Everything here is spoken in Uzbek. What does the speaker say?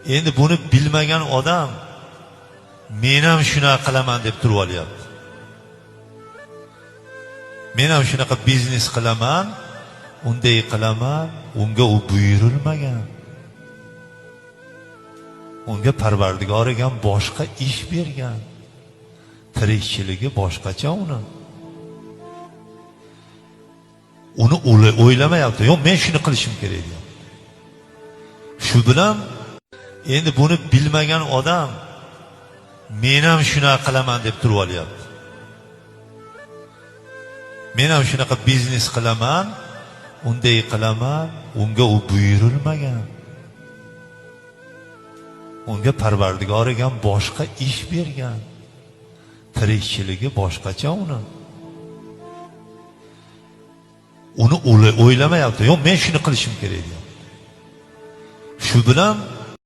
Endi buni bilmagan odam men ham shunaqa qilaman deb turib olyapti. Men ham shunaqa biznes qilaman, unday qilaman, unga u buyurilmagan. Unga Parvardigori ham boshqa ish bergan. Tirikchiligi boshqacha uni. Uni o'ylamayapti. Yo'q, men shuni qilishim kerak deyapti. Shu bilan endi buni bilmagan odam men ham shunaqa qilaman deb turib olyapti. Men ham shunaqa biznes qilaman, unday qilaman, unga u buyurilmagan. Unga Parvardigori ham boshqa ish bergan. Tirikchiligi boshqacha uni. Uni o'ylamayapti. Yo'q, men shuni qilishim kerak deyapti. Shu bilan